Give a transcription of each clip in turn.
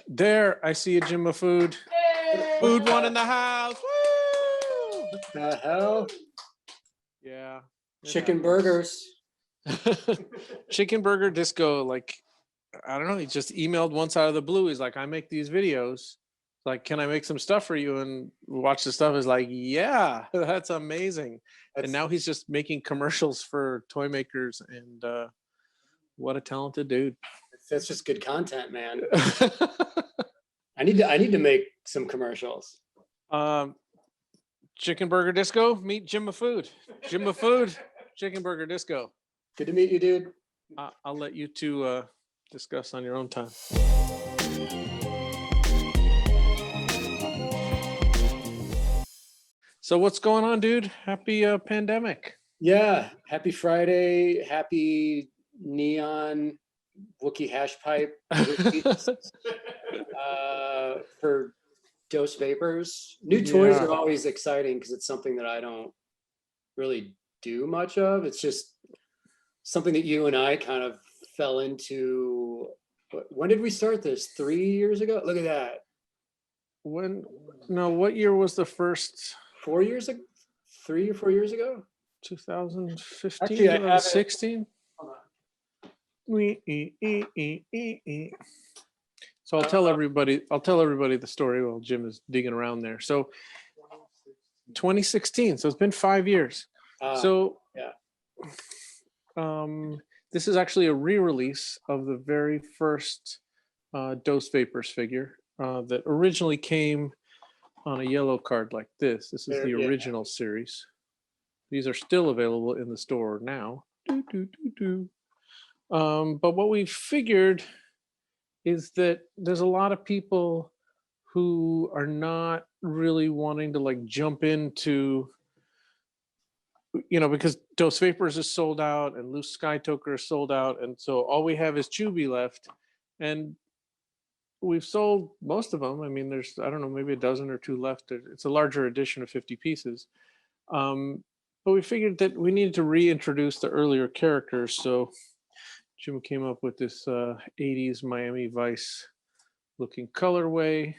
There, I see you, Jim Mahfood. Hey! Food one in the house. Woo! What the hell? Yeah. Chicken burgers. Chicken burger disco. Like, I don't know. He just emailed once out of the blue. He's like, I make these videos. Like, can I make some stuff for you? And watch the stuff. Is like, yeah, that's amazing. And now he's just making commercials for toy makers. And what a talented dude. That's just good content, man. I need to make some commercials. Chicken burger disco. Meet Jim Mahfood. Jim Mahfood. Chicken burger disco. Good to meet you, dude. I'll let you two discuss on your own time. So what's going on, dude? Happy pandemic. Yeah. Happy Friday. Happy neon Wookiee hash pipe for dose vapors. New toys are always exciting because it's something that I don't really do much of. It's just something that you and I kind of fell into. When did we start this? 3 years ago? Look at that. What year was the first? 4 years ago? 3 or 4 years ago? 2015, Actually, I have 2016. Hold on. So I'll tell everybody the story while Jim is digging around there. So 2016, so it's been 5 years. This is actually a re-release of the very first Dose Vapors figure that originally came on a yellow card like this. This is the original series. These are still available in the store now. But what we figured is that there's a lot of people who are not really wanting to like jump into, because Dose Vapors is sold out and Loose Sky Toker is sold out. And so all we have is Chubby left. And we've sold most of them. I mean, there's, I don't know, maybe a dozen or two left. It's a larger edition of 50 pieces. But we figured that we needed to reintroduce the earlier characters. So Jim came up with this 80s Miami Vice looking colorway.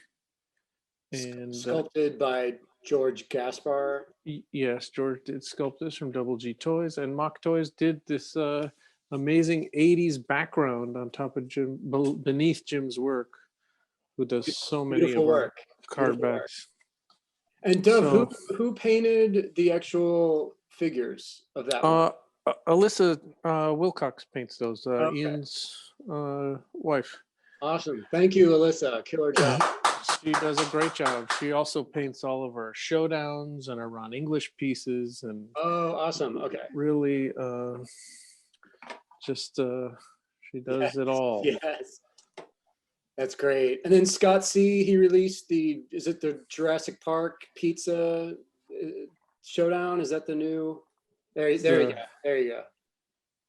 And sculpted by George Gaspar. Yes, George did sculpt this from Double G Toys, and Mock Toys did this amazing 80s background on top of beneath Jim's work, who does so many of our card backs. And Dove, who painted the actual figures of that one? Alyssa Wilcox paints those, Ian's wife. Awesome. Thank you, Alyssa. Killer job. She does a great job. She also paints all of our showdowns and our Ron English pieces. And awesome. Okay. Really, she does it all. Yes. That's great. And then Scott C, he released is it the Jurassic Park pizza showdown? Is that the new? There you go.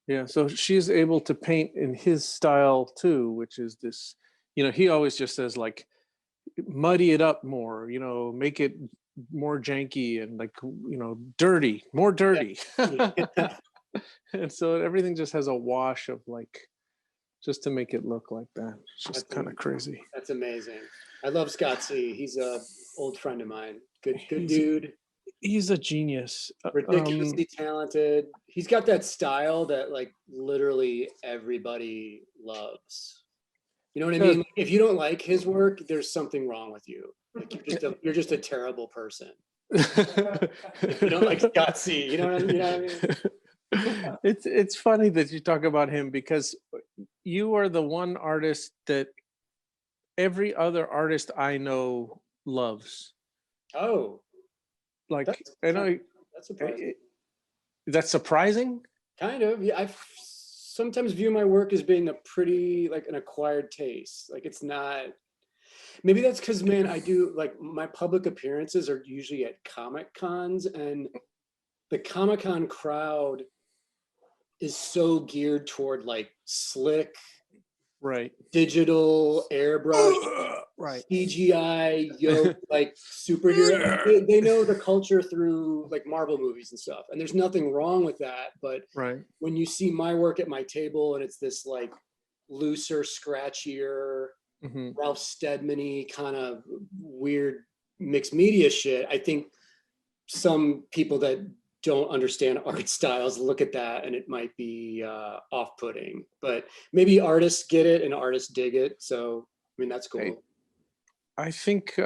Yeah, so she's able to paint in his style too, which is this, he always just says like, muddy it up more, make it more janky and like, dirty, more dirty. And so everything just has a wash of like, just to make it look like that. It's just kind of crazy. That's amazing. I love Scott C. He's a old friend of mine. Good dude. He's a genius. Ridiculously talented. He's got that style that like literally everybody loves. You know what I mean? If you don't like his work, there's something wrong with you. Like you're just a terrible person. If you don't like Scott C, you know what I mean? It's funny that you talk about him because you are the one artist that every other artist I know loves. Oh, like I know that's surprising. That's surprising. Kind of, yeah. I sometimes view my work as being a pretty like an acquired taste. Like it's not. Maybe that's because, man, I do like my public appearances are usually at Comic Cons, and the Comic Con crowd is so geared toward like slick, right, digital airbrush, right, CGI, like superhero. They know the culture through like Marvel movies and stuff, and there's nothing wrong with that. But when you see my work at my table and it's this like looser, scratchier, Hmm. Ralph Steadman-y kind of weird mixed media shit. I think some people that don't understand art styles look at that and it might be off-putting, but maybe artists get it and artists dig it. So, I mean, that's I, cool. I think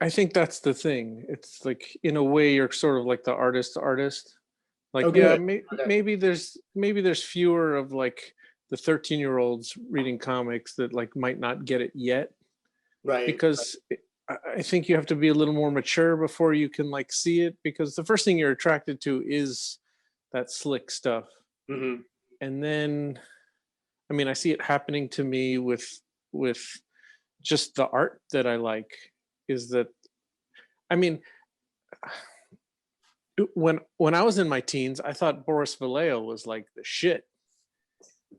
I think that's the thing. It's like in a way you're sort of like the artist. Like, Oh, yeah, good. Okay. maybe there's fewer of like the 13-year-olds reading comics that like might not get it yet, Right. because I think you have to be a little more mature before you can like see it, because the first thing you're attracted to is that slick stuff. Hmm. And then, I mean, I see it happening to me with just the art that I like, is that, I mean, when I was in my teens, I thought Boris Vallejo was like the shit.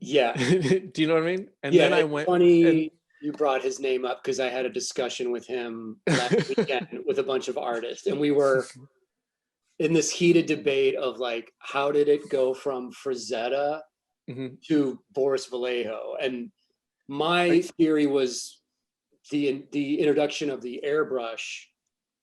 Yeah. Do you know what I mean? And Yeah. then I It's went and funny you brought his name up because I had a discussion with him last weekend with a bunch of artists, and we were in this heated debate of like, how did it go from Frizetta Mhm. to Boris Vallejo? And I, my theory was the introduction of the airbrush.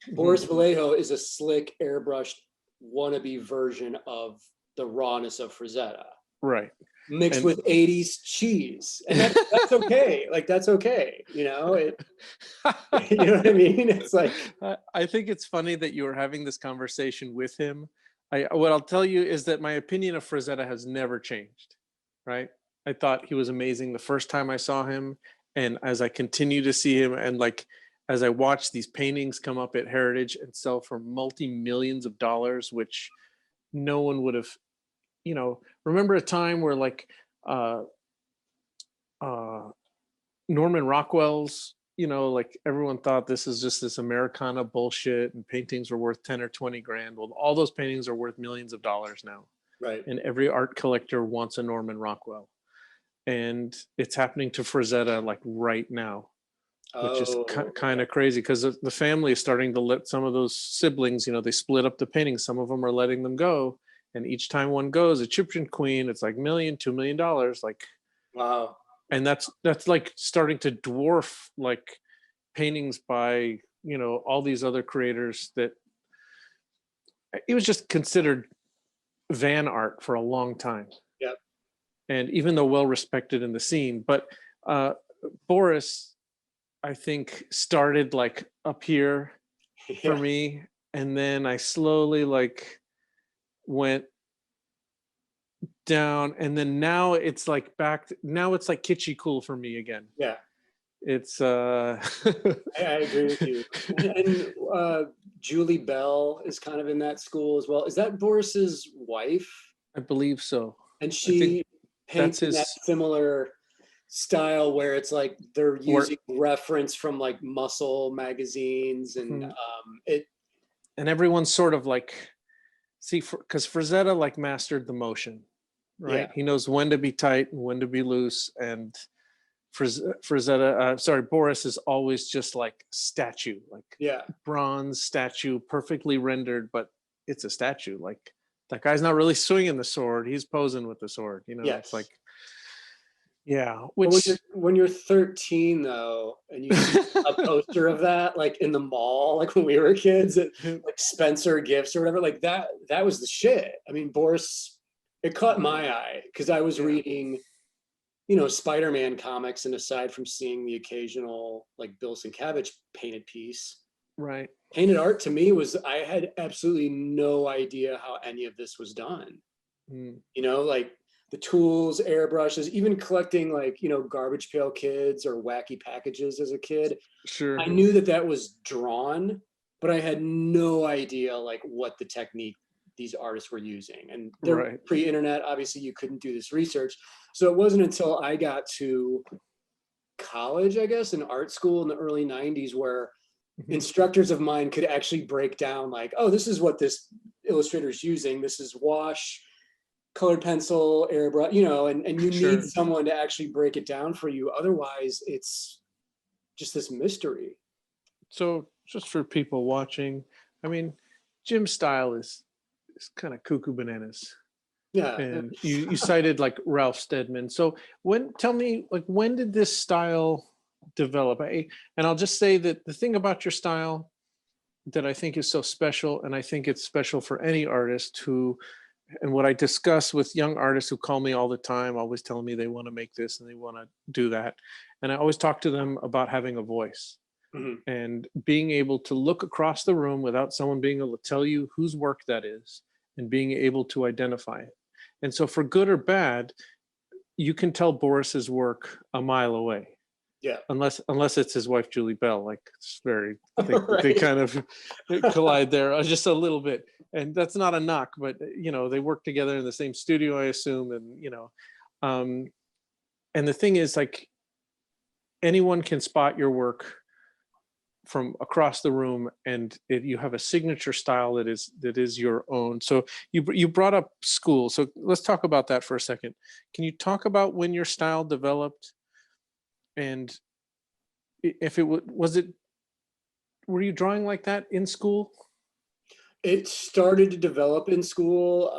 mhm. Boris Vallejo is a slick airbrushed wannabe version of the rawness of Frizetta, Right. mixed And with 80s cheese. And that's okay. Like that's okay. You know what I mean? It's like, I think it's funny that you were having this conversation with him. What I'll tell you is that my opinion of Frazetta has never changed. Right? I thought he was amazing the first time I saw him, and as I continue to see him, and like as I watch these paintings come up at Heritage and sell for multi millions of dollars, which no one would have, remember a time where like uh, uh, Norman Rockwell's, like everyone thought this is just this Americana bullshit and paintings were worth 10 or 20 grand. Well, all those paintings are worth millions of dollars now. right. And every art collector wants a Norman Rockwell. And it's happening to Frazetta like right now, which is Oh, kind of crazy, because the family is starting to let some of those siblings, they split up the paintings. Some of them are letting them go. And each time one goes, Egyptian Queen, it's like $1-2 million. Like, wow. and that's like starting to dwarf like paintings by all these other creators that it was just considered van art for a long time, Yep. and even though well respected in the scene. But uh Boris, I think, started like up here for Yeah. me, and then I slowly like went down, and then now it's like now it's like kitschy cool for me again. Yeah. It's I agree with you. And Julie Bell is kind of in that school as well. Is that Boris's wife? I believe so. And I think she that's paints in that his similar style where it's like they're work. using reference from like muscle magazines and it. And everyone's sort of like, see, because Frazetta like mastered the motion, Yeah. right? He knows when to be tight and when to be loose. And Frazetta, sorry, Boris is always just like statue, like Yeah. bronze statue, perfectly rendered, but it's a statue. Like that guy's not really swinging the sword; he's posing with the sword. It's like, Yes. yeah, But which when you're 13 though, and you see a poster of that like in the mall, like when we were kids at like Spencer Gifts or whatever, like that was the shit. I mean, Boris, it caught my eye because I was yeah, reading, Spider-Man comics, and aside from seeing the occasional like Bill Sienkiewicz painted piece, right. painted art to me was I had absolutely no idea how any of this was done. Mm, Like the tools, airbrushes, even collecting like, Garbage Pail Kids or Wacky Packages as a kid. I sure, knew that was drawn, but I had no idea like what the technique these artists were using. And they're right. pre-internet, obviously you couldn't do this research. So it wasn't until I got to college, I guess, in art school in the early 90s where Mhm. instructors of mine could actually break down like, oh, this is what this illustrator is using. This is wash, colored pencil, airbrush, and you need Sure. someone to actually break it down for you. Otherwise, it's just this mystery. So just for people watching, I mean, Jim's style is kind of cuckoo bananas. Yeah. And you cited like Ralph Steadman. So tell me, like, when did this style develop? And I'll just say that the thing about your style that I think is so special, and I think it's special for any artist who, and what I discuss with young artists who call me all the time, always telling me they want to make this and they want to do that. And I always talk to them about having a voice Mhm. and being able to look across the room without someone being able to tell you whose work that is and being able to identify it. And so for good or bad, you can tell Boris's work a mile away, Yeah. unless it's his wife Julie Bell. Like, it's very, they Right. kind of collide there just a little bit, and that's not a knock, but they work together in the same studio, I assume, and um, and the thing is, like, anyone can spot your work from across the room, and you have a signature style that is your own. So you brought up school, so let's talk about that for a second. Can you talk about when your style developed, and if it was it were you drawing like that in school? It started to develop in school.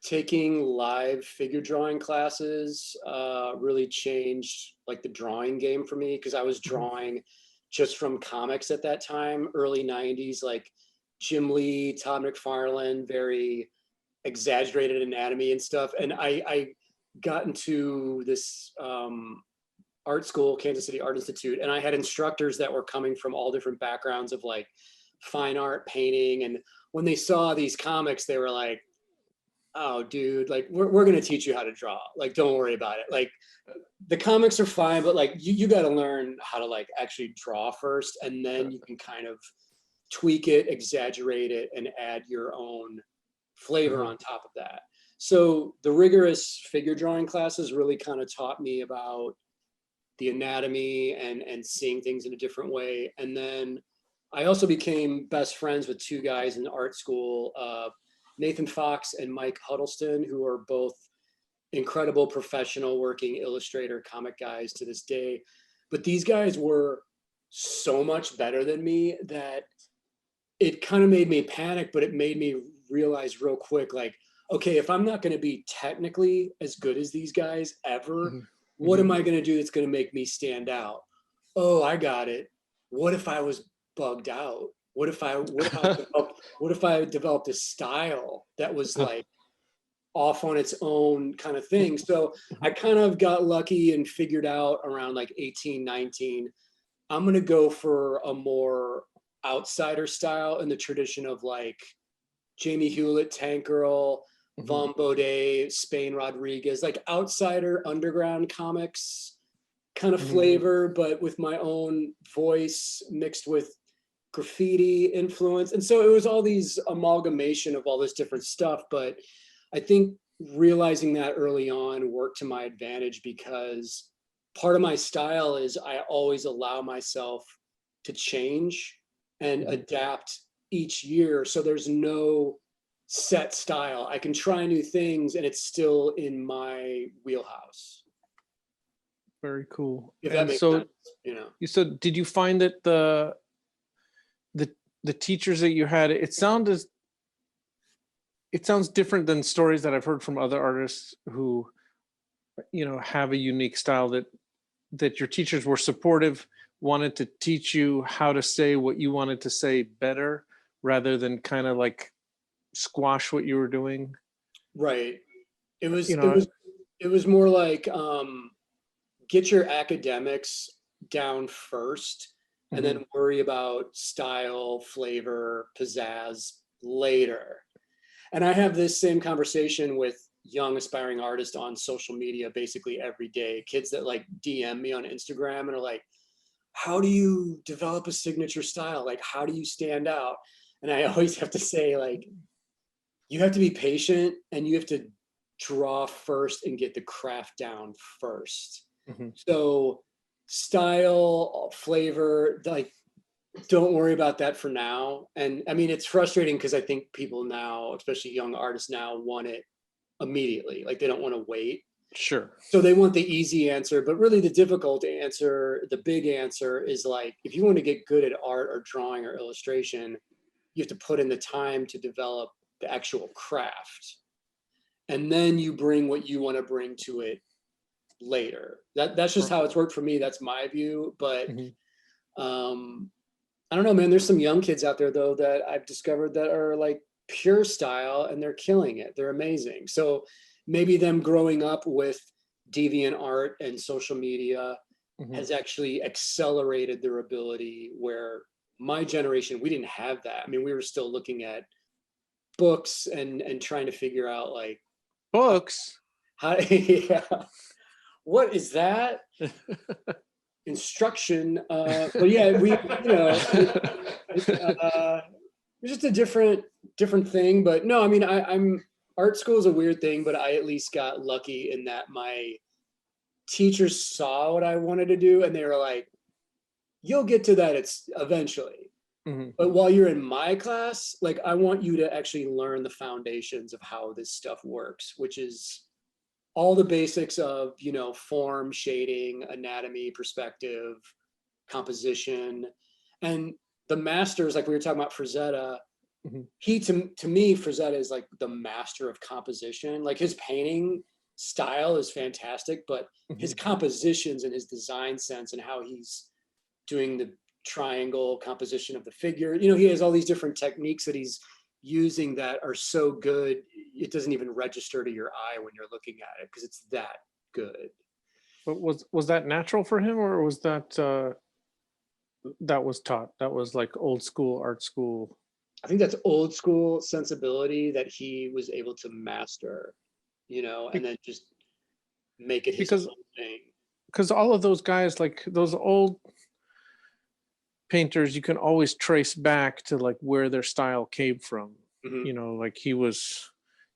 Taking live figure drawing classes really changed like the drawing game for me, because I was drawing just from comics at that time, early 90s, like Jim Lee, Todd McFarlane, very exaggerated anatomy and stuff. And I got into this art school, Kansas City Art Institute, and I had instructors that were coming from all different backgrounds of like fine art, painting. And when they saw these comics, they were like, oh dude, like we're going to teach you how to draw. Like, don't worry about it. Like, the comics are fine, but like you got to learn how to like actually draw first, and then you can kind of tweak it, exaggerate it, and add your own flavor on top of that. So the rigorous figure drawing classes really kind of taught me about the anatomy and seeing things in a different way. And then I also became best friends with two guys in art school, Nathan Fox and Mike Huddleston, who are both incredible professional working illustrator comic guys to this day. But these guys were so much better than me that it kind of made me panic, but it made me realize real quick, like, okay, if I'm not going to be technically as good as these guys ever, what am I going to do that's going to make me stand out? Oh, I got it. What if I was bugged out? What if I developed a style that was like off on its own kind of thing? So I kind of got lucky and figured out around like 18, 19, I'm going to go for a more outsider style in the tradition of like Jamie Hewlett, Tank Girl, Von Baudet, Spain Rodriguez, like outsider underground comics kind of flavor, but with my own voice mixed with graffiti influence. And so it was all these amalgamation of all this different stuff. But I think realizing that early on worked to my advantage, because part of my style is I always allow myself to change and adapt each year. So there's no set style. I can try new things and it's still in my wheelhouse. Very cool. If that And makes so sense, you know. did you find that the teachers that you had, it sounds different than stories that I've heard from other artists who have a unique style, that your teachers were supportive, wanted to teach you how to say what you wanted to say better, rather than kind of like squash what you were doing? Right. It was more like get your academics down first, and then worry about style, flavor, pizzazz later. And I have this same conversation with young aspiring artists on social media basically every day. Kids that like DM me on Instagram and are like, how do you develop a signature style? Like, how do you stand out? And I always have to say, like, you have to be patient and you have to draw first and get the craft down first. So style, flavor, like, don't worry about that for now. And I mean, it's frustrating because I think people now, especially young artists now, want it immediately. Like, they don't want to wait. Sure. So they want the easy answer, but really the difficult answer, the big answer is like, if you want to get good at art or drawing or illustration, you have to put in the time to develop the actual craft. and then you bring what you want to bring to it later. That's just how it's worked for me. That's my view. But Mhm. I don't know, man. There's some young kids out there though that I've discovered that are like pure style and they're killing it. They're amazing. So maybe them growing up with deviant art and social media Mhm. has actually accelerated their ability, where my generation, we didn't have that. I mean, we were still looking at books and trying to figure out like Books. how yeah, what is that instruction? But yeah, it's just a different thing. But no, I mean, I'm art school is a weird thing, but I at least got lucky in that my teachers saw what I wanted to do and they were like, you'll get to that it's eventually. Mhm. But while you're in my class, like I want you to actually learn the foundations of how this stuff works, which is all the basics of, form, shading, anatomy, perspective, composition. And the masters, like we were talking about Frizetta, Mhm. he to me, Frizetta is like the master of composition. Like his painting style is fantastic, but his Mhm. compositions and his design sense and how he's doing the triangle composition of the figure. He has all these different techniques that he's using that are so good, it doesn't even register to your eye when you're looking at it because it's that good. But was that natural for him, or was that was taught? That was like old school art school. I think that's old school sensibility that he was able to master, and Be- then just make it his because own thing. because all of those guys, like those old painters, you can always trace back to like where their style came from. Mhm. Like he was,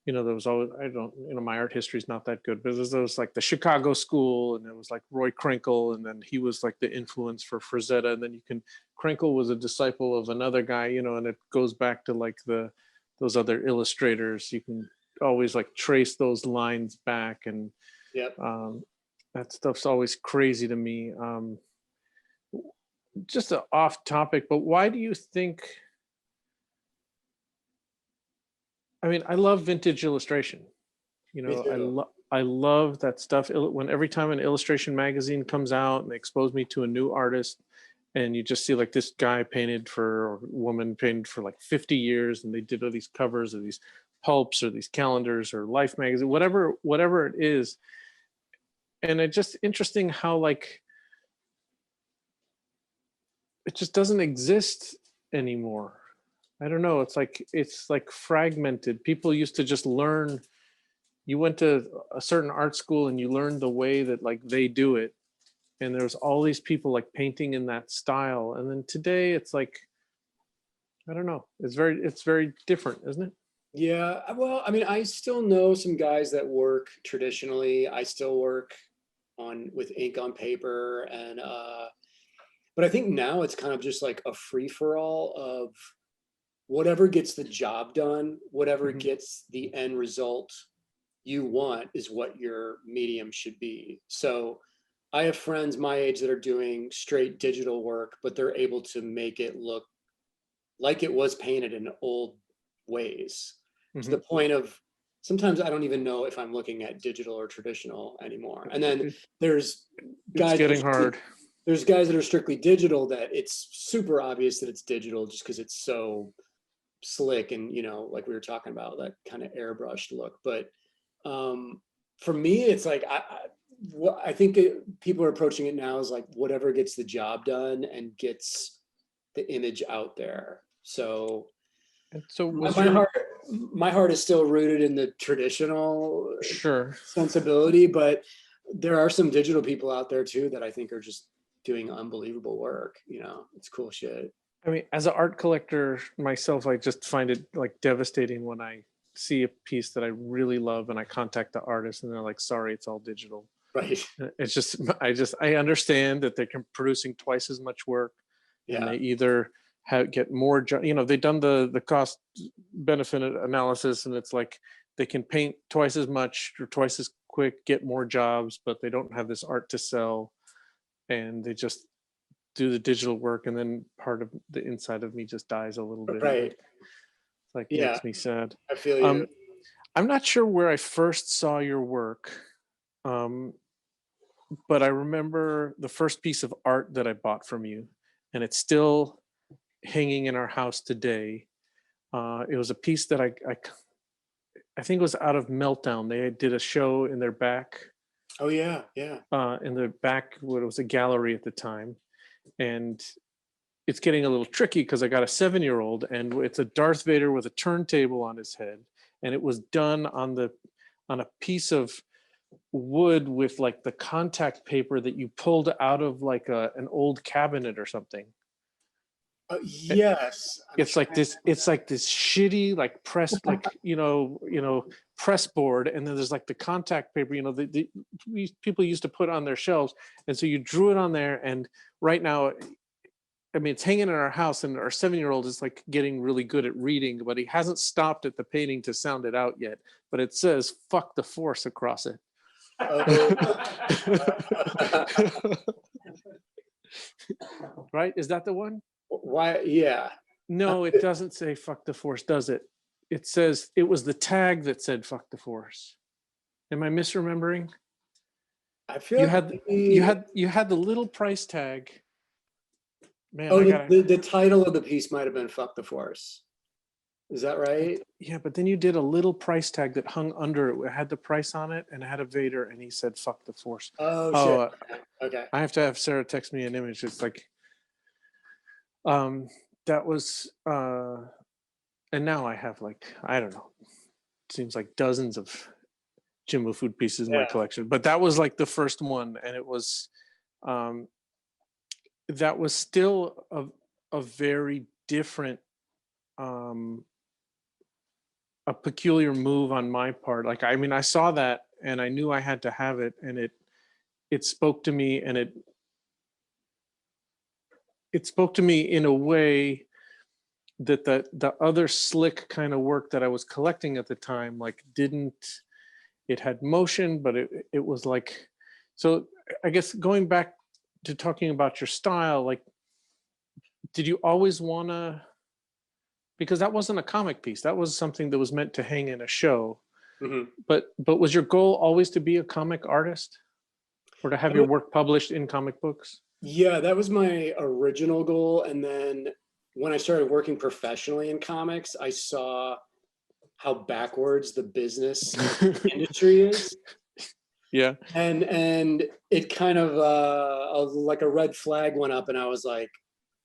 there was always, I don't, my art history is not that good, but there was like the Chicago school, and it was like Roy Krinkle, and then he was like the influence for Frizetta, and then Krinkle was a disciple of another guy, and it goes back to like those other illustrators. You can always like trace those lines back, and Yep. that stuff's always crazy to me. Just off topic, but why do you think? I mean, I love vintage illustration. Me too. I love that stuff. When every time an illustration magazine comes out and they expose me to a new artist, and you just see like this guy painted for, or woman painted for like 50 years, and they did all these covers of these pulps or these calendars or Life magazine, whatever it is, and it's just interesting how like it just doesn't exist anymore. I don't know. It's like fragmented. People used to just learn. You went to a certain art school and you learned the way that like they do it, and there's all these people like painting in that style. And then today it's like, I don't know. It's very different, isn't it? Yeah. Well, I mean, I still know some guys that work traditionally. I still work on with ink on paper and but I think now it's kind of just like a free for all of whatever gets the job done, whatever Mhm. gets the end result you want is what your medium should be. So I have friends my age that are doing straight digital work, but they're able to make it look like it was painted in old ways, to the Mhm. point of sometimes I don't even know if I'm looking at digital or traditional anymore. And then It, there's it's guys that are getting hard. there's guys that are strictly digital that it's super obvious that it's digital just because it's so slick and like we were talking about that kind of airbrushed look. But um for me it's like I think people are approaching it now as like whatever gets the job done and gets the image out there. So And so my, was my your heart my heart is still rooted in the traditional sure. sensibility, but there are some digital people out there too that I think are just doing unbelievable work. It's cool shit. I mean, as an art collector myself, I just find it like devastating when I see a piece that I really love and I contact the artist and they're like, sorry, it's all digital. Right. It's just, I understand that they're producing twice as much work, and Yeah. they either get more, they've done the cost benefit analysis, and it's like they can paint twice as much or twice as quick, get more jobs, but they don't have this art to sell, and they just do the digital work, and then part of the inside of me just dies a little bit. It Right. like Yeah. makes me sad. I feel Um, you. I'm not sure where I first saw your work, um, but I remember the first piece of art that I bought from you, and it's still hanging in our house today. It was a piece that I think it was out of Meltdown. They did a show Oh yeah, yeah. in the back, what it was a gallery at the time, and it's getting a little tricky because I got a 7-year-old, and it's a Darth Vader with a turntable on his head, and it was done on a piece of wood with like the contact paper that you pulled out of like an old cabinet or something. Yes. It's like this shitty like press like press board, and then there's like the contact paper, people used to put on their shelves, and so you drew it on there. And right now, I mean, it's hanging in our house, and our 7-year-old is like getting really good at reading, but he hasn't stopped at the painting to sound it out yet. But it says "fuck the force" across it. Oh. Right? Is that the one? Why? Yeah. No, it doesn't say "fuck the force," does it? It says it was the tag that said "fuck the force." Am I misremembering? I feel You like had maybe, you had the little price tag. Man, oh, I gotta. the title of the piece might have been "Fuck the Force." Is that right? Yeah, but then you did a little price tag that hung under it. It had the price on it, and it had a Vader, and he said "fuck the force." Oh Oh, shit. Okay. I have to have Sarah text me an image. It's like, that was, and now I have like, I don't know, it seems like dozens of Jim Mahfood pieces in my Yeah. collection. But that was like the first one, and it was, um, that was still a very different, um, a peculiar move on my part. Like, I mean, I saw that and I knew I had to have it, and it spoke to me, and it spoke to me in a way that the other slick kind of work that I was collecting at the time like didn't. It had motion, but it was like, so I guess going back to talking about your style, like, did you always want to, because that wasn't a comic piece, that was something that was meant to hang in a show, Mhm. but was your goal always to be a comic artist or to have your work published in comic books? Yeah, that was my original goal. And then when I started working professionally in comics, I saw how backwards the business industry is. Yeah. And it kind of like a red flag went up, and I was like,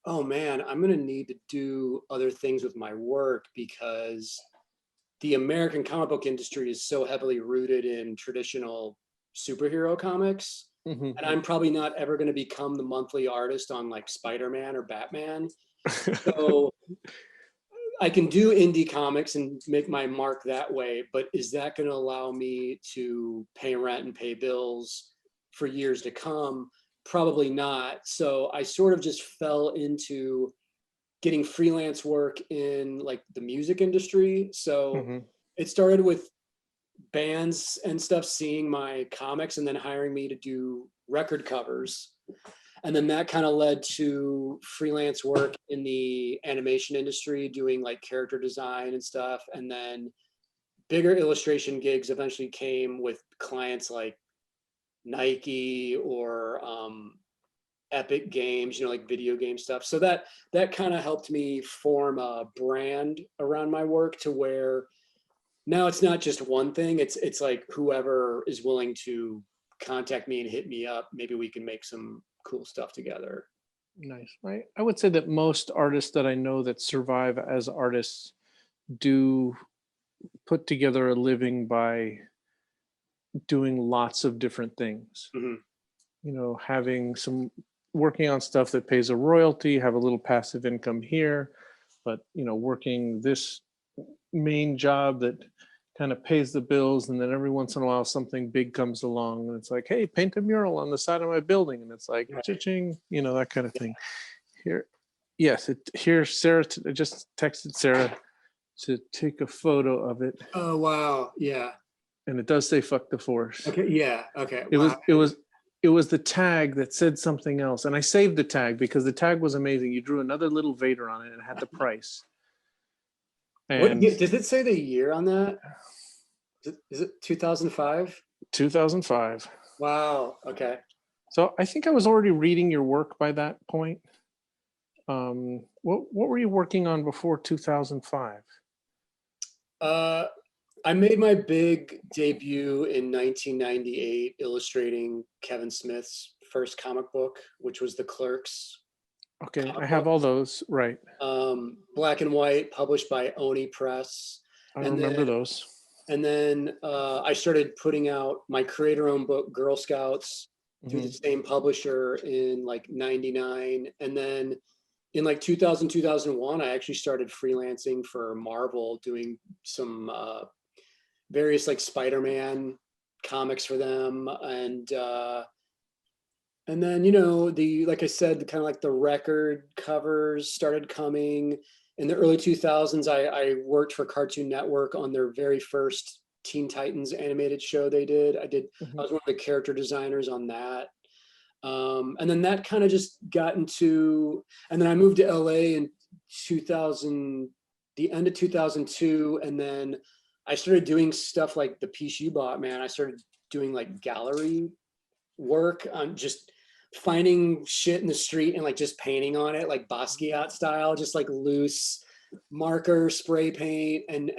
oh man, I'm gonna need to do other things with my work, because the American comic book industry is so heavily rooted in traditional superhero comics. Hmm. And I'm probably not ever going to become the monthly artist on like Spider-Man or Batman. So I can do indie comics and make my mark that way, but is that going to allow me to pay rent and pay bills for years to come? Probably not. So I sort of just fell into getting freelance work in like the music industry. So Hmm. it started with bands and stuff seeing my comics and then hiring me to do record covers. And then that kind of led to freelance work in the animation industry, doing like character design and stuff. And then bigger illustration gigs eventually came with clients like Nike or Epic Games, like video game stuff. So that kind of helped me form a brand around my work, to where now it's not just one thing. It's like whoever is willing to contact me and hit me up, maybe we can make some cool stuff together. Nice. I would say that most artists that I know that survive as artists do put together a living by doing lots of different things. Mhm. Having some, working on stuff that pays a royalty, have a little passive income here, but working this main job that kind of pays the bills, and then every once in a while something big comes along and it's like, hey, paint a mural on the side of my building, and it's like, Right. cha-ching, that kind of thing. Here, yes, here Sarah, I just texted Sarah to take a photo of it, Oh wow, yeah. and it does say "fuck the force." Okay, yeah, okay, It was wow. it was the tag that said something else, and I saved the tag because the tag was amazing. You drew another little Vader on it, and it had the price. What And does it say the year on that? Is it 2005? 2005. Wow. Okay. So I think I was already reading your work by that point. What were you working on before 2005? I made my big debut in 1998, illustrating Kevin Smith's first comic book, which was the Clerks Okay, comic I have book. all those, right. Black and white, published by Oni Press. I And remember then, those. I started putting out my creator-owned book, Girl Scouts, through the same publisher in like 99. And then in like 2000, 2001, I actually started freelancing for Marvel, doing some various like Spider-Man comics for them. And then, you know, like I said, kind of like the record covers started coming. In the early 2000s, I worked for Cartoon Network on their very first Teen Titans animated show they did. I was one of the character designers on that. And then that kind of just got into, and then I moved to LA in 2000, the end of 2002. And then I started doing stuff like the piece you bought, man. I started doing like gallery work on just finding shit in the street and like just painting on it, like Basquiat style, just like loose marker, spray paint, and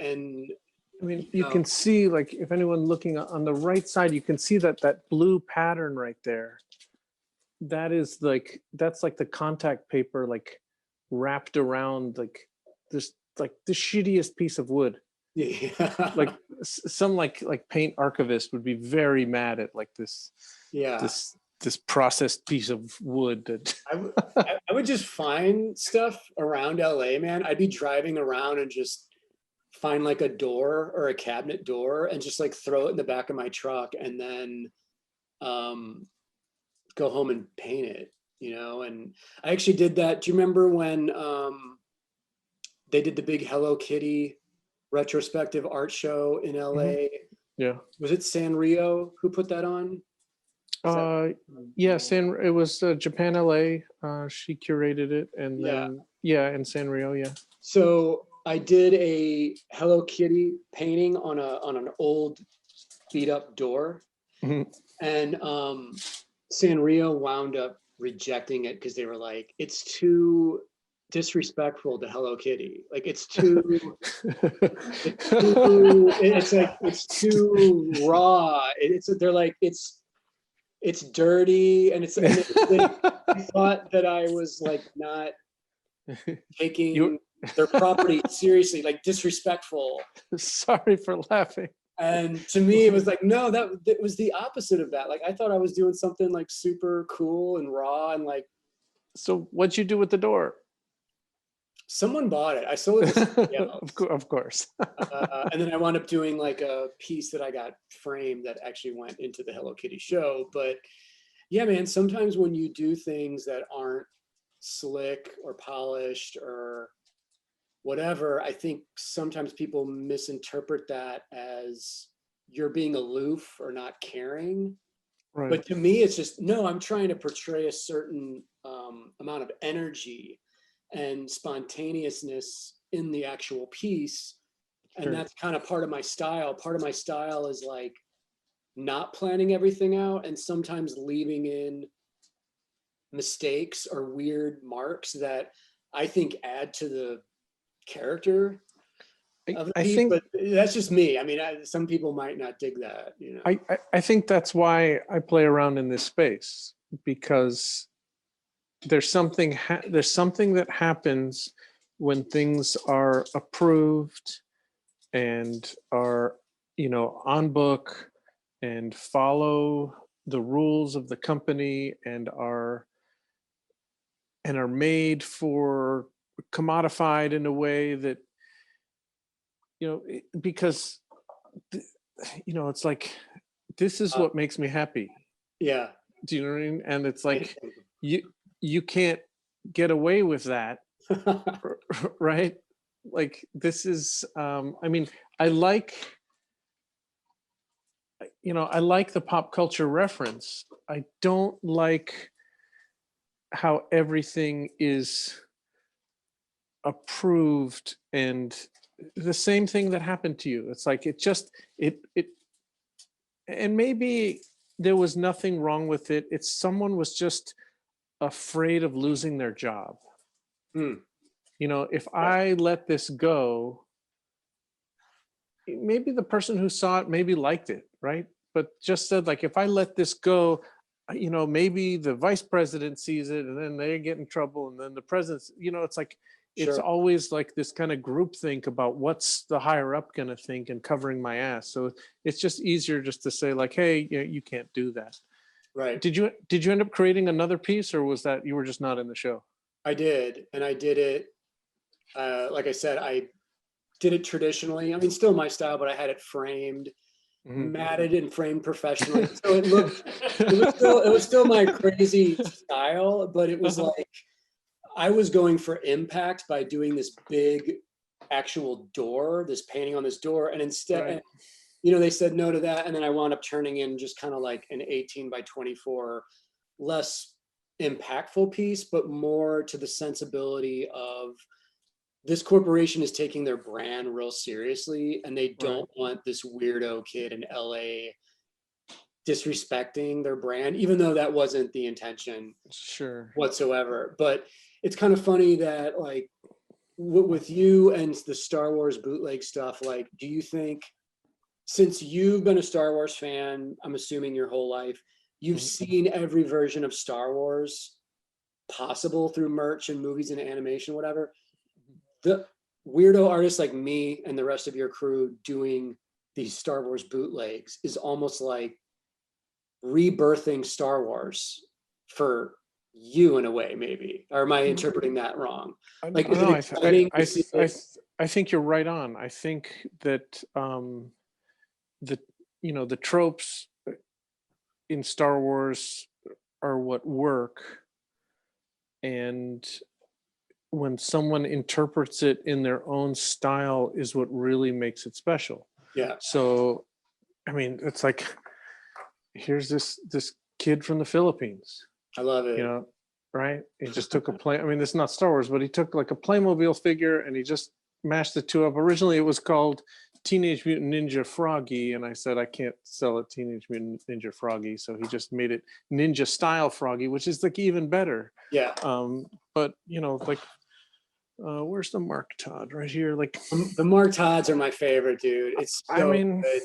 I mean, you can see, like, if anyone looking on the right side, you can see that blue pattern right there. That's like the contact paper, like wrapped around like the shittiest piece of wood. Yeah. Like some like paint archivist would be very mad at like this. Yeah. This processed piece of wood that I would just find stuff around LA, man. I'd be driving around and just find like a door or a cabinet door and just like throw it in the back of my truck and then go home and paint it, you know. And I actually did that. Do you remember when they did the big Hello Kitty retrospective art show in LA? Yeah. Was it Sanrio who put that on? Yes, and it was Japan LA. She curated it, and then and Sanrio, yeah. So I did a Hello Kitty painting on an old beat up door, and Sanrio wound up rejecting it because they were like, it's too disrespectful to Hello Kitty. Like it's too it's too raw. They're like it's dirty, and they thought that I was like not taking their property seriously, like disrespectful. Sorry for laughing. And to me, it was like, no, that was the opposite of that. Like I thought I was doing something like super cool and raw and like. So what'd you do with the door? Someone bought it. I sold it to somebody else. Of course. And then I wound up doing like a piece that I got framed that actually went into the Hello Kitty show. But yeah, man, sometimes when you do things that aren't slick or polished or whatever, I think sometimes people misinterpret that as you're being aloof or not caring. Right. But to me, it's just, no, I'm trying to portray a certain amount of energy and spontaneousness in the actual piece. And that's kind of part of my style. Part of my style is like not planning everything out and sometimes leaving in mistakes or weird marks that I think add to the character of the piece, but that's just me. I mean, some people might not dig that, you know. I think that's why I play around in this space, because there's something that happens when things are approved and are, you know, on book and follow the rules of the company and are made for commodified in a way that, you know, because, you know, it's like, this is what makes me happy. Yeah. Do you know what I mean? And it's like, you can't get away with that. Right? Like this is, I mean, I like the pop culture reference. I don't like how everything is approved and the same thing that happened to you. It's like, and maybe there was nothing wrong with it. It's someone was just afraid of losing their job. Hmm. You know, if I let this go, maybe the person who saw it maybe liked it, right? But just said, like, if I let this go, you know, maybe the vice president sees it and then they get in trouble, and then the president's, you know, it's like, it's Sure. always like this kind of group think about what's the higher up going to think and covering my ass. So it's just easier just to say, like, hey, you can't do that. Right. Did you end up creating another piece, or was that you were just not in the show? I did, and I did it. Like I said, I did it traditionally. I mean, still my style, but I had it framed, matted and framed professionally. So it was still my crazy style, but it was like, I was going for impact by doing this big actual door, this painting on this door. And instead, Right. you know, they said no to that. And then I wound up turning in just kind of like an 18 by 24, less impactful piece, but more to the sensibility of this corporation is taking their brand real seriously, and they don't want this weirdo kid in LA disrespecting their brand, even though that wasn't the intention Sure. whatsoever. But it's kind of funny that, like, with you and the Star Wars bootleg stuff, like, do you think, since you've been a Star Wars fan, I'm assuming your whole life, you've seen every version of Star Wars possible through merch and movies and animation, whatever, the weirdo artists like me and the rest of your crew doing these Star Wars bootlegs is almost like rebirthing Star Wars for you in a way, maybe. Or am I interpreting that wrong? Like, is it exciting to see it? I think you're right on. I think that the the tropes in Star Wars are what work, and when someone interprets it in their own style is what really makes it special. Yeah. So, I mean, it's like, here's this kid from the Philippines. I love it. You know, right? He just took I mean, this is not Star Wars, but he took like a Playmobil figure and he just mashed the two up. Originally, it was called Teenage Mutant Ninja Froggy, and I said I can't sell a Teenage Mutant Ninja Froggy, so he just made it Ninja Style Froggy, which is like even better. Yeah. But you know, like, where's the Mark Todd? Right here. Like, the Mark Todds are my favorite, dude. It's so I mean, good.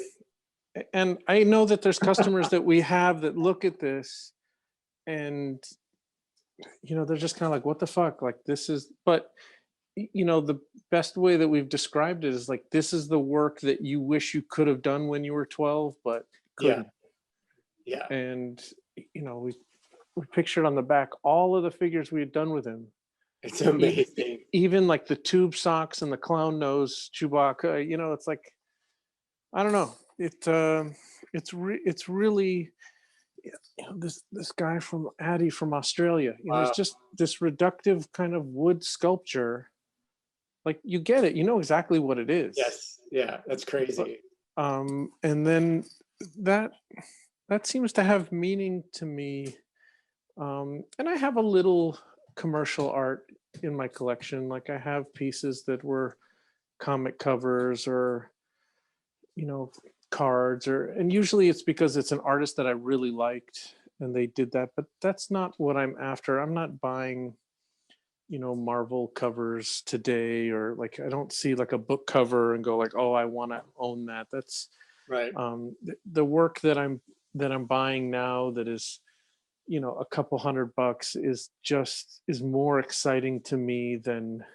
And I know that there's customers that we have that look at this and, you know, they're just kind of like, what the fuck? Like, this is, but, you know, the best way that we've described it is like, this is the work that you wish you could have done when you were 12, but couldn't. Yeah. And, you know, we pictured on the back all of the figures we had done with him. It's amazing. Even like the tube socks and the clown nose Chewbacca, you know, it's like, I don't know. It's really, you know, this guy from Addy from Australia, you know, it's just this reductive kind of wood sculpture. Like, you get it, you know exactly what it is. Yes. Yeah, that's crazy. And then that seems to have meaning to me. And I have a little commercial art in my collection. Like, I have pieces that were comic covers or, you know, cards, and usually it's because it's an artist that I really liked and they did that, but that's not what I'm after. I'm not buying, you know, Marvel covers today, or like, I don't see like a book cover and go like, oh, I want to own that. That's right. The work that I'm buying now that is, you know, a couple $100 is more exciting to me than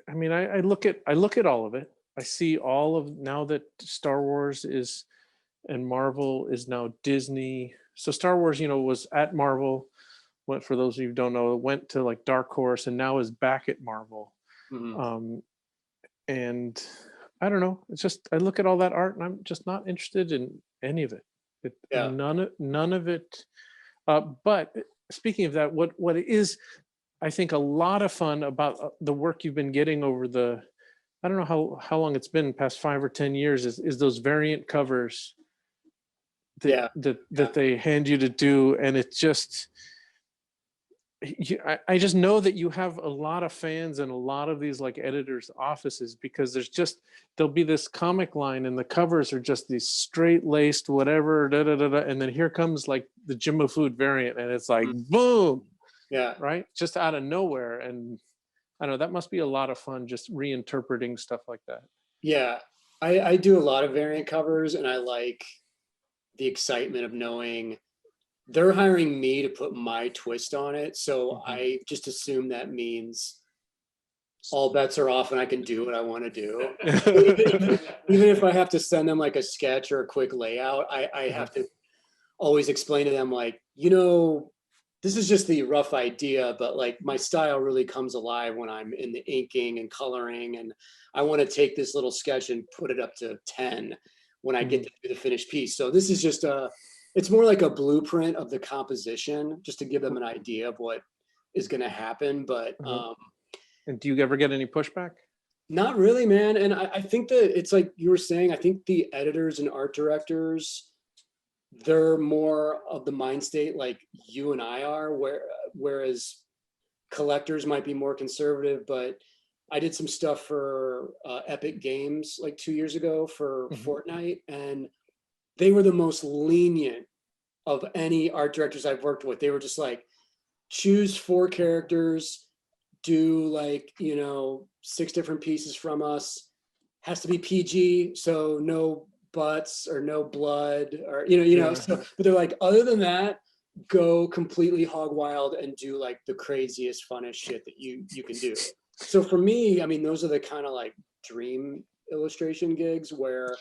I mean, I look at all of it. I see all of, now that Star Wars is, and Marvel is now Disney. So Star Wars, you know, was at Marvel, went, for those of you who don't know, went to like Dark Horse and now is back at Marvel. And I don't know, it's just, I look at all that art and I'm just not interested in any of it. None of it. But speaking of that, what it is, I think, a lot of fun about the work you've been getting over the, I don't know how long it's been, past 5 or 10 years, is those variant covers that they hand you to do. And it just, I just know that you have a lot of fans in a lot of these like editors' offices, because there'll be this comic line and the covers are just these straight laced whatever, da, da, da, da, and then here comes like the Jim Mahfood variant, and it's like boom, Yeah. right, just out of nowhere. And I don't know, that must be a lot of fun, just reinterpreting stuff like that. Yeah. I do a lot of variant covers, and I like the excitement of knowing they're hiring me to put my twist on it. So I just assume that means all bets are off and I can do what I want to do. Even if I have to send them like a sketch or a quick layout, I have to always explain to them, like, this is just the rough idea, but like my style really comes alive when I'm in the inking and coloring, and I want to take this little sketch and put it up to 10 when I get to do the finished piece. So this is just it's more like a blueprint of the composition, just to give them an idea of what is going to happen. But and do you ever get any pushback? not really, man. And I think that it's like you were saying, I think the editors and art directors, they're more of the mind state like you and I are, whereas collectors might be more conservative. But I did some stuff for Epic Games like 2 years ago for Fortnite, and they were the most lenient of any art directors I've worked with. They were just like, choose 4 characters, do like, 6 different pieces from us, has to be PG, so no butts or no blood, or so, but they're like, other than that, go completely hog wild and do like the craziest, funnest shit that you can do. So for me, I mean, those are the kind of like dream illustration gigs where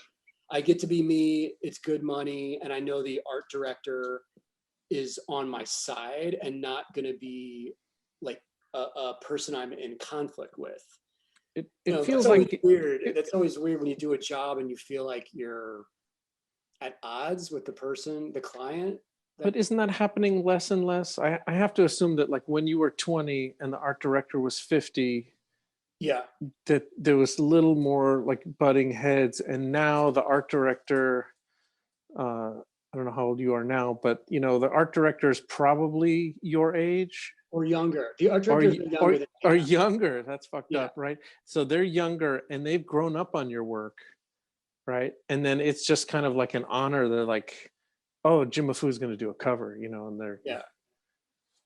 I get to be me, it's good money, and I know the art director is on my side and not going to be like a person I'm in conflict with. It feels like weird. That's always weird when you do a job and you feel like you're at odds with the person, the client. But isn't that happening less and less? I have to assume that like when you were 20 and the art director was 50, yeah, that there was a little more like butting heads, and now the art director, I don't know how old you are now, but the art director is probably your age or younger. The art director is younger than or younger. That's fucked Yeah. up, right? So they're younger and they've grown up on your work, right? And then it's just kind of like an honor. They're like, oh, Jim Mahfood's going to do a cover, and they're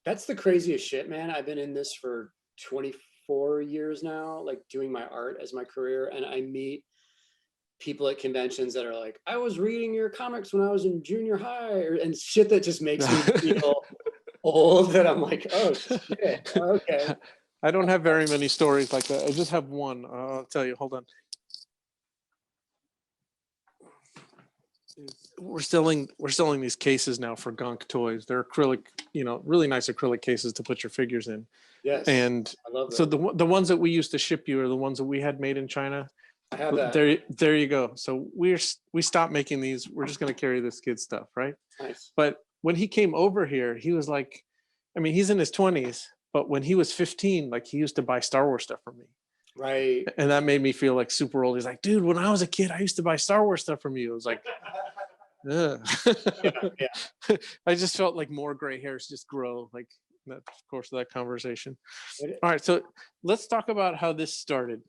That's the craziest shit, man. I've been in this for 24 years now, like doing my art as my career, and I meet people at conventions that are like, I was reading your comics when I was in junior high, and shit that just makes me feel old, that I'm like, oh shit, okay. I don't have very many stories like that. I just have one. I'll tell you. Hold on. We're selling these cases now for Gonk Toys. They're acrylic, really nice acrylic cases to put your figures in. Yes. And I love that. so the ones that we used to ship you are the ones that we had made in China. I have that. There you go. So we stopped making these. We're just going to carry this kid stuff, right? Nice. But when he came over here, he was like, I mean, he's in his 20s, but when he was 15, like he used to buy Star Wars stuff from me. Right. And that made me feel like super old. He's like, dude, when I was a kid, I used to buy Star Wars stuff from you. I was like, yeah. I just felt like more gray hairs just grow, like that course of that conversation. All right, so let's talk about how this started.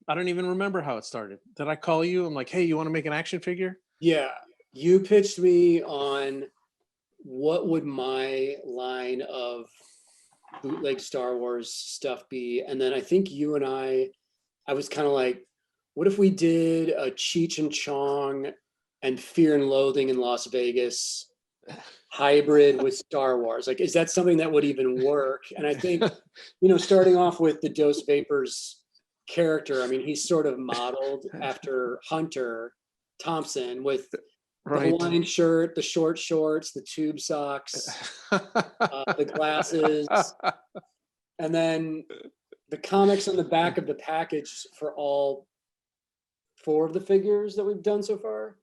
I don't even remember how it started. Did I call you? I'm like, hey, you want to make an action figure? Yeah, you pitched me on what would my line of bootleg Star Wars stuff be, and then I think you and I was kind of like, what if we did a Cheech and Chong and Fear and Loathing in Las Vegas hybrid with Star Wars? Like, is that something that would even work? And I think, starting off with the Dos Vapors character, I mean, he's sort of modeled after Hunter Thompson with the Hawaiian shirt, the short shorts, the tube socks, the glasses, and then the comics on the back of the package for all 4 of the figures that we've done so far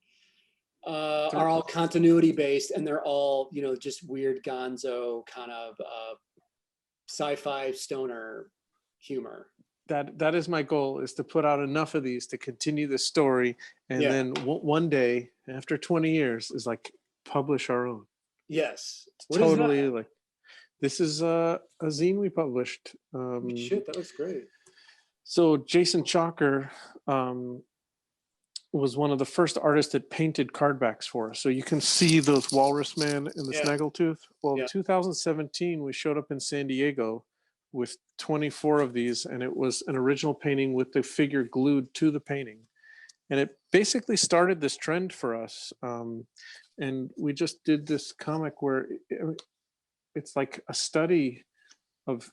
are all continuity based, and they're all, just weird gonzo kind of sci-fi stoner humor. That is my goal, is to put out enough of these to continue the story, and then one day after 20 years is like publish our own. Yes. Totally. Like This is a zine we published. Shit, that looks great. So Jason Chalker was one of the first artists that painted cardbacks for us. So you can see those Walrus Man and the Snaggletooth. Well, in 2017, we showed up in San Diego with 24 of these, and it was an original painting with the figure glued to the painting. And it basically started this trend for us. And we just did this comic where it's like a study of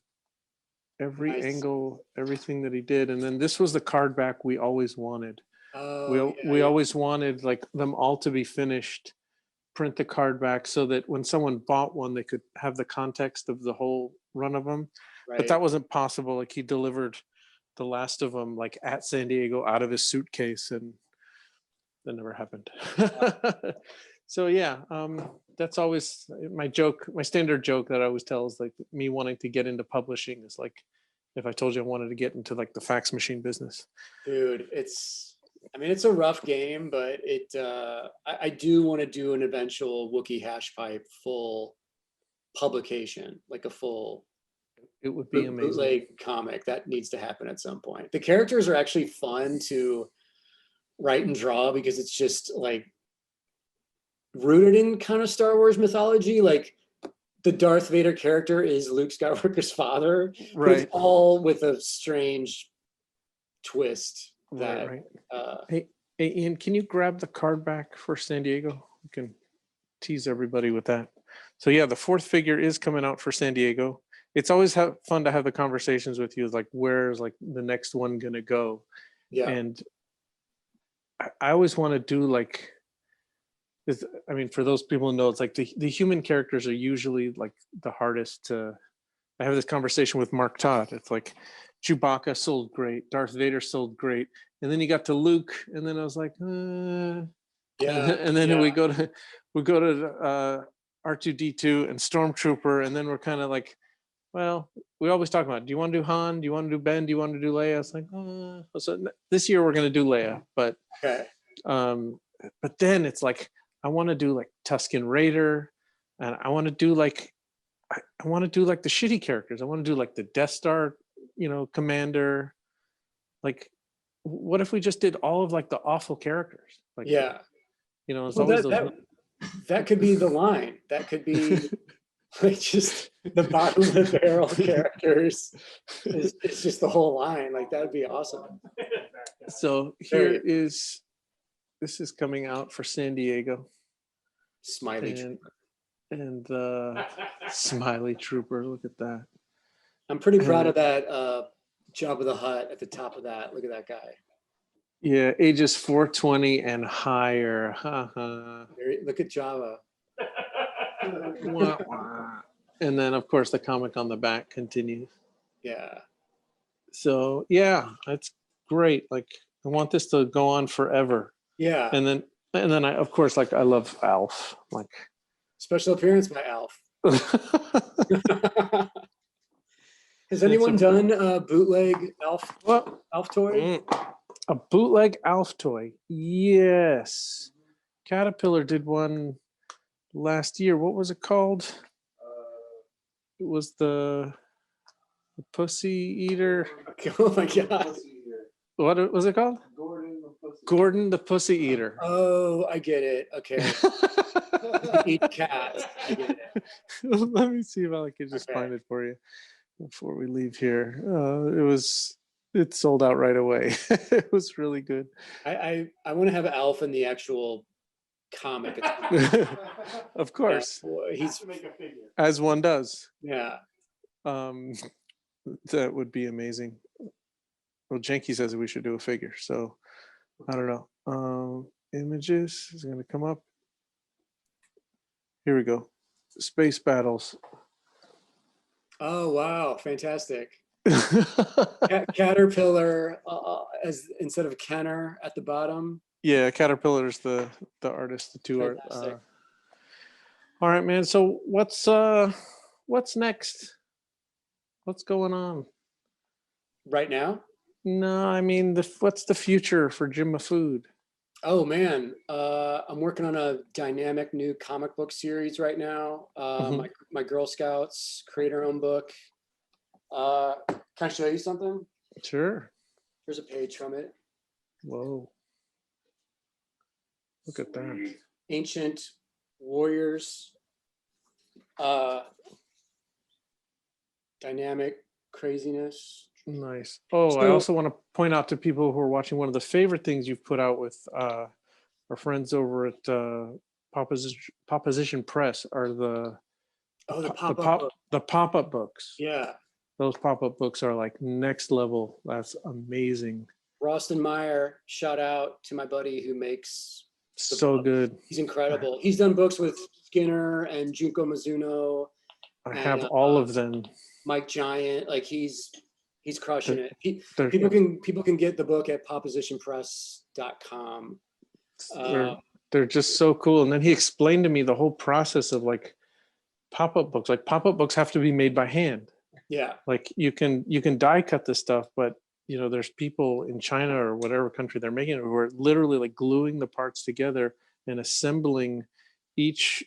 every angle, everything that he did. And then this was the card back we always wanted. We always wanted like them all to be finished, print the card back so that when someone bought one, they could have the context of the whole run of them. But that wasn't possible. Like he delivered the last of them like at San Diego out of his suitcase, and that never happened. So yeah, that's always my joke. My standard joke that I always tell is like me wanting to get into publishing is like if I told you I wanted to get into like the fax machine business. Dude, I mean, it's a rough game, but I do want to do an eventual Wookiee hash pipe full publication, like a full. It would be amazing. Bootleg comic that needs to happen at some point. The characters are actually fun to write and draw because it's just like rooted in kind of Star Wars mythology. Like the Darth Vader character is Luke Skywalker's father, right? All with a strange twist. Hey, Ian, can you grab the card back for San Diego? You can tease everybody with that. So yeah, the fourth figure is coming out for San Diego. It's always fun to have the conversations with you. Like, where's like the next one gonna go? Yeah. And I always want to do like, I mean, for those people who know, it's like the human characters are usually like the hardest to. I have this conversation with Mark Todd. It's like Chewbacca sold great, Darth Vader sold great, and then you got to Luke, and then I was like, yeah. And then we go to R2D2 and Stormtrooper, and then we're kind of like, well, we always talk about, do you want to do Han? Do you want to do Ben? Do you want to do Leia? It's like, so this year we're going to do Leia, but but then it's like I want to do like Tusken Raider, and I want to do like the shitty characters. I want to do like the Death Star, commander. Like, what if we just did all of like the awful characters? Like, it's always that could be the line. That could be like just the bottom of the barrel characters. It's just the whole line. Like that would be awesome. So this is coming out for San Diego. Smiley and Smiley Trooper. Look at that. I'm pretty proud of that Jabba the Hutt at the top of that. Look at that guy. Yeah, ages 420 and higher. Look at Jabba. And then, of course, the comic on the back continues. Yeah. So, yeah, that's great. Like, I want this to go on forever. Yeah. And then I, of course, like, I love Alf. Like, special appearance by Alf. Has anyone done a bootleg Alf toy? A bootleg Alf toy? Yes. Caterpillar did one last year. What was it called? It was the Pussy Eater. Oh my God. What was it called? Gordon the Pussy Eater. Oh, I get it. Okay. Eat cats. I get it. Let me see if I can just find it for you before we leave here. It sold out right away. It was really good. I want to have Alf in the actual comic. Of course. He's as one does. Yeah. That would be amazing. Well, Janky says that we should do a figure, so I don't know. Images is going to come up. Here we go. Space battles. Oh wow! Fantastic. Caterpillar as instead of Kenner at the bottom. Yeah, Caterpillar's the artist. The two are. All right, man. So what's next? What's going on right now? No, I mean what's the future for Jim Mahfood? Oh man, I'm working on a dynamic new comic book series right now. Mhm. My Girl Scouts create our own book. Can I show you something? Sure. Here's a page from it. Whoa. Look at that. Ancient warriors, uh, dynamic craziness. Nice. Oh, I So, also want to point out to people who are watching, one of the favorite things you've put out with our friends over at Proposition Press are oh, the pop-up book. the pop-up books. Yeah, Those pop-up books are like next level. That's amazing. Rostin Meyer. Shout out to my buddy who makes the So book. good. He's incredible. He's done books with Skinner and Junko Mizuno I and have all of them. Mike Giant. Like he's crushing They're, it. they're, People can get the book at propositionpress.com. they're, they're just so cool. And then he explained to me the whole process of like pop-up books. Like pop-up books have to be made by hand. Yeah, Like you can die cut this stuff, but there's people in China or whatever country they're making it who are literally like gluing the parts together and assembling each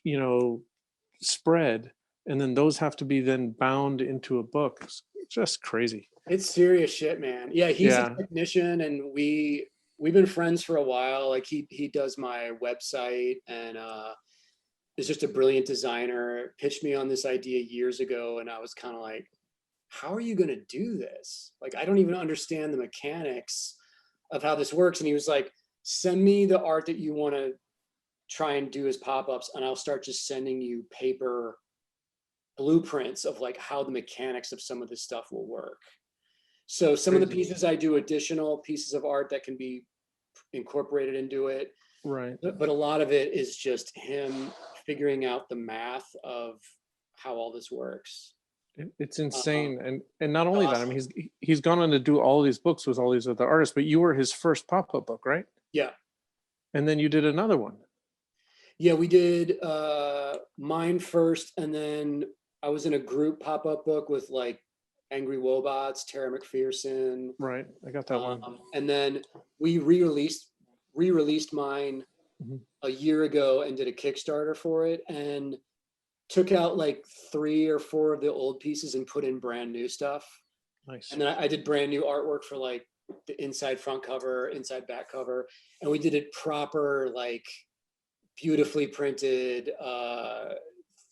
spread, and then those have to be then bound into a book. It's just crazy. it's serious shit, man. Yeah, he's a Yeah. technician, and we've been friends for a while. Like he does my website, and is just a brilliant designer. Pitched me on this idea years ago, and I was kind of like, how are you going to do this? Like, I don't even understand the mechanics of how this works. And he was like, send me the art that you want to try and do as pop-ups, and I'll start just sending you paper blueprints of like how the mechanics of some of this stuff will work. So some of the pieces I do additional pieces of art that can be incorporated into it. Right. But a lot of it is just him figuring out the math of how all this works. It's insane. And not only that, I Awesome. mean, he's gone on to do all these books with all these other artists, but you were his first pop-up book, right? Yeah. And then you did another one. Yeah, we did mine first, and then I was in a group pop-up book with like Angry Wobots, Tara McPherson. Right. I got that one. And then we re-released mine Mhm. a year ago and did a Kickstarter for it, and took out like 3 or 4 of the old pieces and put in brand new stuff. Nice. And then I did brand new artwork for like the inside front cover, inside back cover, and we did it proper, like beautifully printed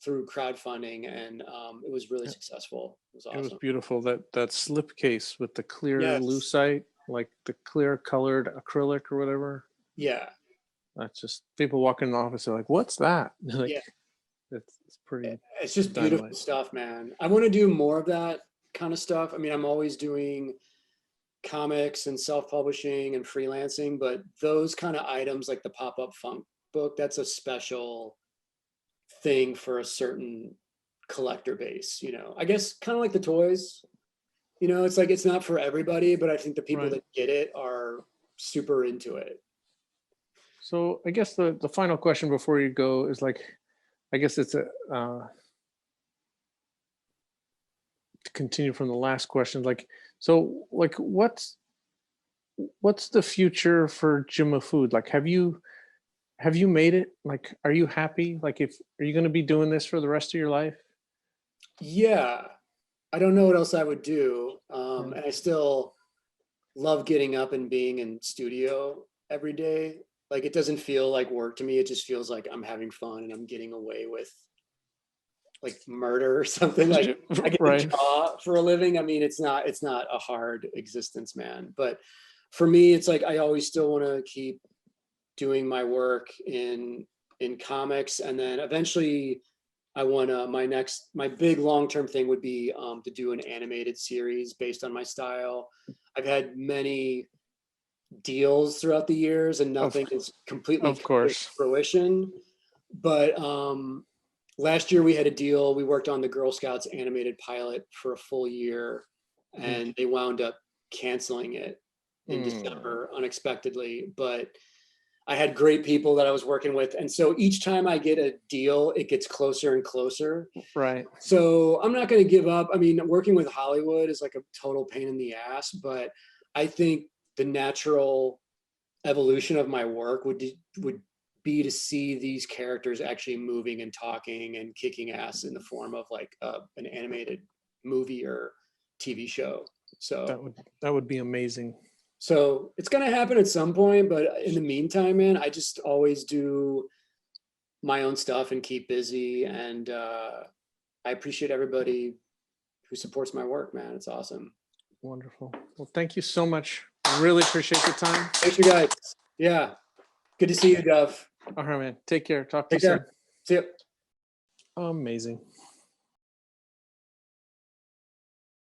through crowdfunding, and it was really successful. It was awesome. It was beautiful. That slip case with the clear Yes. lucite, like the clear colored acrylic or whatever. Yeah. That's just people walking in the office are like, "What's that?" Like, Yeah. it's pretty. It's just beautiful dynamite stuff, man. I want to do more of that kind of stuff. I mean, I'm always doing comics and self-publishing and freelancing, but those kind of items like the pop-up funk book, that's a special thing for a certain collector base, I guess kind of like the toys. It's like it's not for everybody, but I think the people Right. that get it are super into it. So I guess the final question before you go is like, I guess it's a to continue from the last question. Like, so like what's the future for Jim Mahfood? Like, have you made it? Like, are you happy? Like, are you going to be doing this for the rest of your life? Yeah, I don't know what else I would do. Yeah. And I still love getting up and being in studio every day. Like, it doesn't feel like work to me. It just feels like I'm having fun and I'm getting away with like murder or something. Like I get Right. to draw for a living. I mean, it's not a hard existence, man. But for me, it's like I always still want to keep doing my work in comics, and then eventually I want to my big long-term thing would be to do an animated series based on my style. I've had many deals throughout the years and nothing is completely Of course. fruition. But last year we had a deal. We worked on the Girl Scouts animated pilot for a full year, and they wound up canceling it in December unexpectedly. But I had great people that I was working with. And so each time I get a deal, it gets closer and closer. Right. So I'm not going to give up. I mean, working with Hollywood is like a total pain in the ass, but I think the natural evolution of my work would be to see these characters actually moving and talking and kicking ass in the form of like an animated movie or TV show. So that would be amazing. So it's gonna happen at some point, but in the meantime, man, I just always do my own stuff and keep busy. And I appreciate everybody who supports my work, man. It's awesome. Wonderful. Well, thank you so much. Really appreciate the time. Thanks, you guys. Yeah. Good to see you, Dove. All right, man. Take care. Talk to Take you care. See you. soon. Amazing.